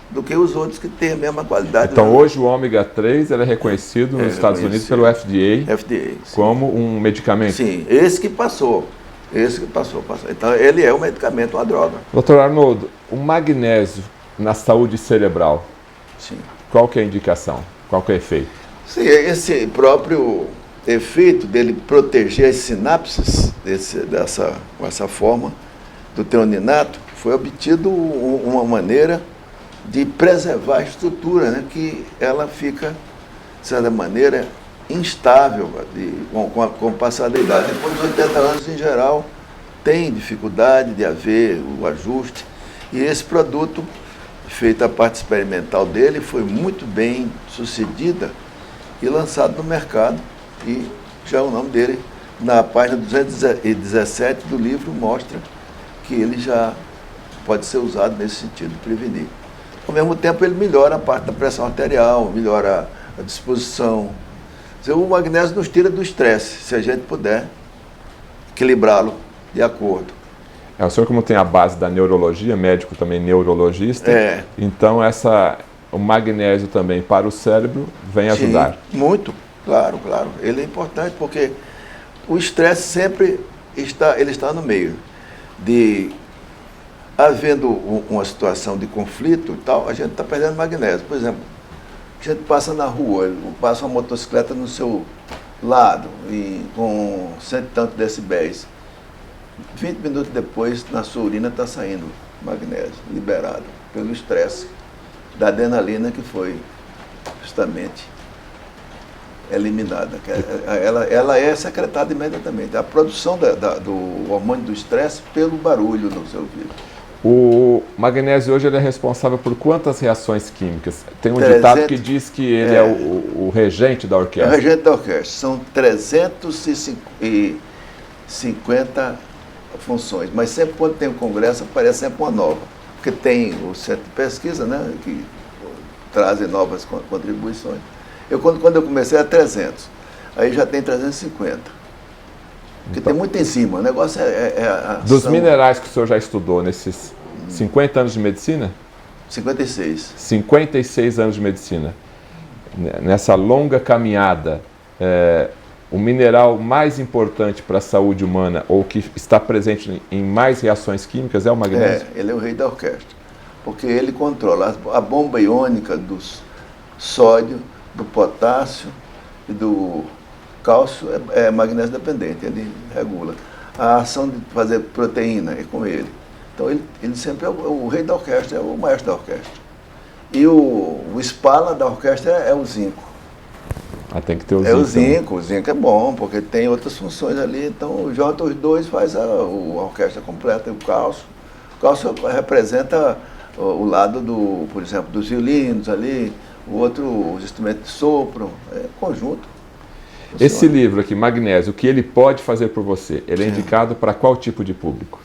do que os outros que têm a mesma qualidade. Então, hoje o ômega 3 ele é reconhecido nos Estados Unidos pelo FDA como um medicamento? Sim, esse que passou. Então, ele é um medicamento, uma droga. Doutor Arnoldo, o magnésio na saúde cerebral, sim, qual que é a indicação? Qual que é o efeito? Sim, esse próprio efeito dele proteger as sinapses dessa forma do treoninato foi obtido uma maneira de preservar a estrutura, né, que ela fica, de certa maneira, instável com o passar da idade. Depois dos 80 anos, em geral, tem dificuldade de haver o ajuste. E esse produto, feito a parte experimental dele, foi muito bem sucedida e lançado no mercado. E já o nome dele, na página 217 do livro, mostra que ele já pode ser usado nesse sentido, de prevenir. Ao mesmo tempo, ele melhora a parte da pressão arterial, melhora a disposição. O magnésio nos tira do estresse, se a gente puder equilibrá-lo de acordo. O senhor, como tem a base da neurologia, médico também neurologista, então o magnésio também para o cérebro vem ajudar. Sim, muito, claro. Ele é importante porque o estresse sempre está no meio de... Havendo uma situação de conflito e tal, a gente está perdendo magnésio. Por exemplo, a gente passa na rua, passa uma motocicleta no seu lado, com 100 e tantos decibéis. 20 minutos depois, na sua urina está saindo magnésio, liberado pelo estresse da adrenalina que foi justamente eliminada. Ela é secretada imediatamente. A produção do hormônio do estresse pelo barulho no seu ouvido. O magnésio hoje ele é responsável por quantas reações químicas? Tem um ditado que diz que ele é o regente da orquestra. É o regente da orquestra. São 350 funções. Mas sempre quando tem um congresso, aparece sempre uma nova. Porque tem o centro de pesquisa, né, que trazem novas contribuições. Quando eu comecei, era 300. Aí já tem 350. Porque tem muita enzima, o negócio a ação. Dos minerais que o senhor já estudou nesses 50 anos de medicina? 56. 56 anos de medicina. Nessa longa caminhada, o mineral mais importante para a saúde humana, ou que está presente em mais reações químicas, é o magnésio? Ele é o rei da orquestra. Porque ele controla a bomba iônica do sódio, do potássio e do cálcio é magnésio dependente, ele regula. A ação de fazer proteína é com ele. Então ele sempre é o rei da orquestra, é o maestro da orquestra. E o espala da orquestra é o zinco. Tem que ter o zinco. É o zinco. O zinco é bom, porque tem outras funções ali. Então, junta os dois, faz a orquestra completa. E o cálcio. O cálcio representa o lado, por exemplo, dos violinos ali, o outro, os instrumentos de sopro, conjunto. Esse livro aqui, Magnésio, o que ele pode fazer por você, ele é indicado para qual tipo de público?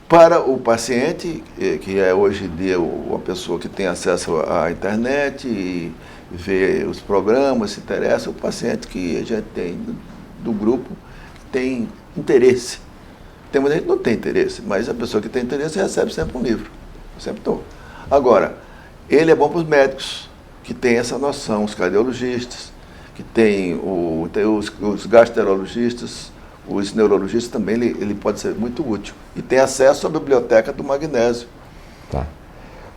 Para o paciente, que é hoje em dia uma pessoa que tem acesso à internet e vê os programas, se interessa, o paciente que a gente tem do grupo tem interesse. Tem muita gente que não tem interesse, mas a pessoa que tem interesse recebe sempre um livro, sempre estou. Agora, ele é bom para os médicos, que têm essa noção, os cardiologistas, que tem os gastroenterologistas, os neurologistas também, ele pode ser muito útil. E tem acesso à biblioteca do magnésio. Tá.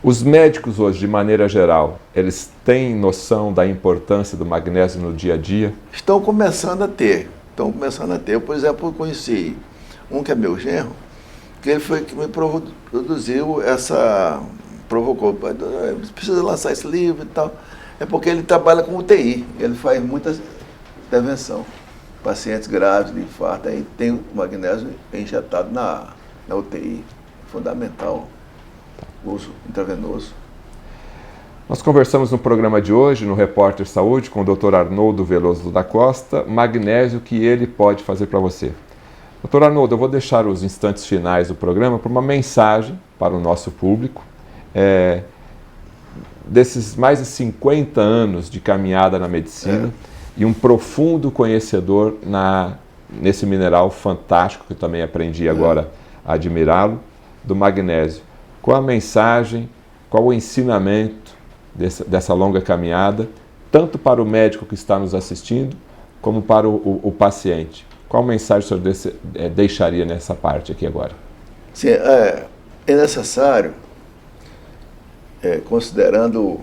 Os médicos hoje, de maneira geral, eles têm noção da importância do magnésio no dia a dia? Estão começando a ter. Eu, por exemplo, conheci um que é meu genro, que ele foi que me produziu provocou, precisa lançar esse livro e tal. É porque ele trabalha com UTI, ele faz muita intervenção. Pacientes graves de infarto, aí tem o magnésio injetado na UTI, fundamental, uso intravenoso. Nós conversamos no programa de hoje, no Repórter Saúde, com o Dr. Arnoldo Veloso da Costa, magnésio, que ele pode fazer para você. Dr. Arnoldo, eu vou deixar os instantes finais do programa para uma mensagem para o nosso público. Desses mais de 50 anos de caminhada na medicina e um profundo conhecedor nesse mineral fantástico, que eu também aprendi agora a admirá-lo, do magnésio. Qual a mensagem, qual o ensinamento dessa longa caminhada, tanto para o médico que está nos assistindo, como para o paciente? Qual mensagem o senhor deixaria nessa parte aqui agora? Sim, é necessário, considerando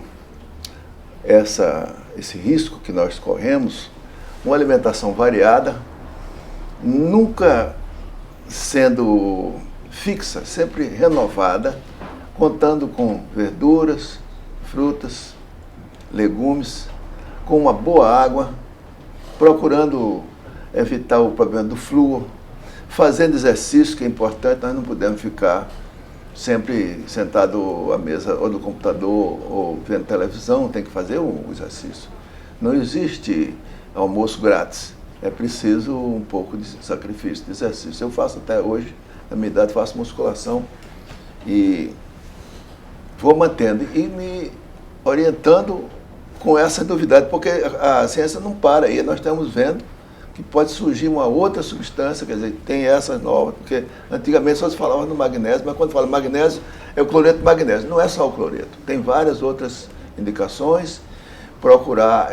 esse risco que nós corremos, uma alimentação variada, nunca sendo fixa, sempre renovada, contando com verduras, frutas, legumes, com uma boa água, procurando evitar o problema do flúor, fazendo exercício, que é importante. Nós não podemos ficar sempre sentado à mesa ou no computador ou vendo televisão, tem que fazer um exercício. Não existe almoço grátis, é preciso um pouco de sacrifício, de exercício. Eu faço até hoje, na minha idade, faço musculação e vou mantendo e me orientando com essa novidade, porque a ciência não para aí, nós estamos vendo que pode surgir uma outra substância, quer dizer, tem essas novas, porque antigamente só se falava no magnésio, mas quando fala magnésio, é o cloreto de magnésio. Não é só o cloreto, tem várias outras indicações. Procurar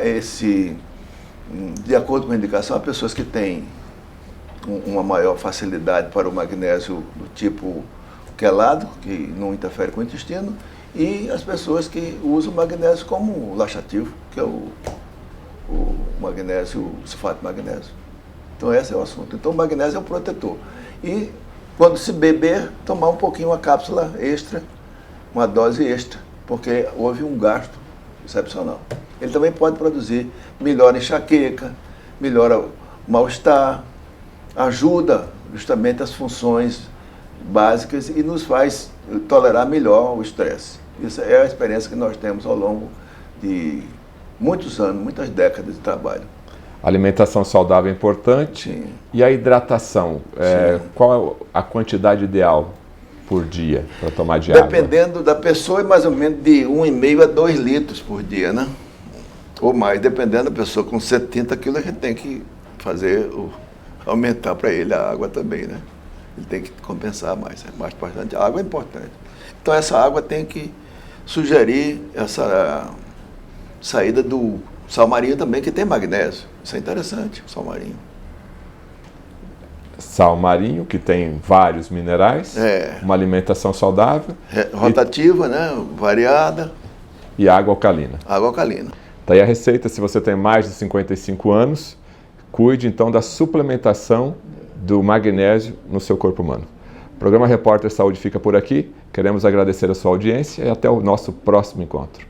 de acordo com a indicação, há pessoas que têm uma maior facilidade para o magnésio do tipo quelado, que não interfere com o intestino, e as pessoas que usam o magnésio como laxativo, que é o magnésio, o sulfato de magnésio. Então esse é o assunto. Então o magnésio é um protetor. E quando se beber, tomar um pouquinho, uma cápsula extra, uma dose extra, porque houve um gasto excepcional. Ele também pode produzir, melhora a enxaqueca, melhora o mal-estar, ajuda justamente as funções básicas e nos faz tolerar melhor o estresse. Isso é a experiência que nós temos ao longo de muitos anos, muitas décadas de trabalho. A alimentação saudável é importante. Sim. E a hidratação? Qual a quantidade ideal por dia para tomar de água? Dependendo da pessoa, é mais ou menos de 1,5 a 2 litros por dia, né? Ou mais, dependendo da pessoa. Com 70 quilos, a gente tem que aumentar para ele a água também, né? Ele tem que compensar mais, é mais importante. A água é importante. Então essa água tem que sugerir essa saída do sal marinho também, que tem magnésio. Isso é interessante, o sal marinho. Sal marinho, que tem vários minerais, uma alimentação saudável. Rotativa, né? Variada. E água alcalina. Água alcalina. Tá aí a receita, se você tem mais de 55 anos, cuide então da suplementação do magnésio no seu corpo humano. O programa Repórter Saúde fica por aqui. Queremos agradecer a sua audiência e até o nosso próximo encontro.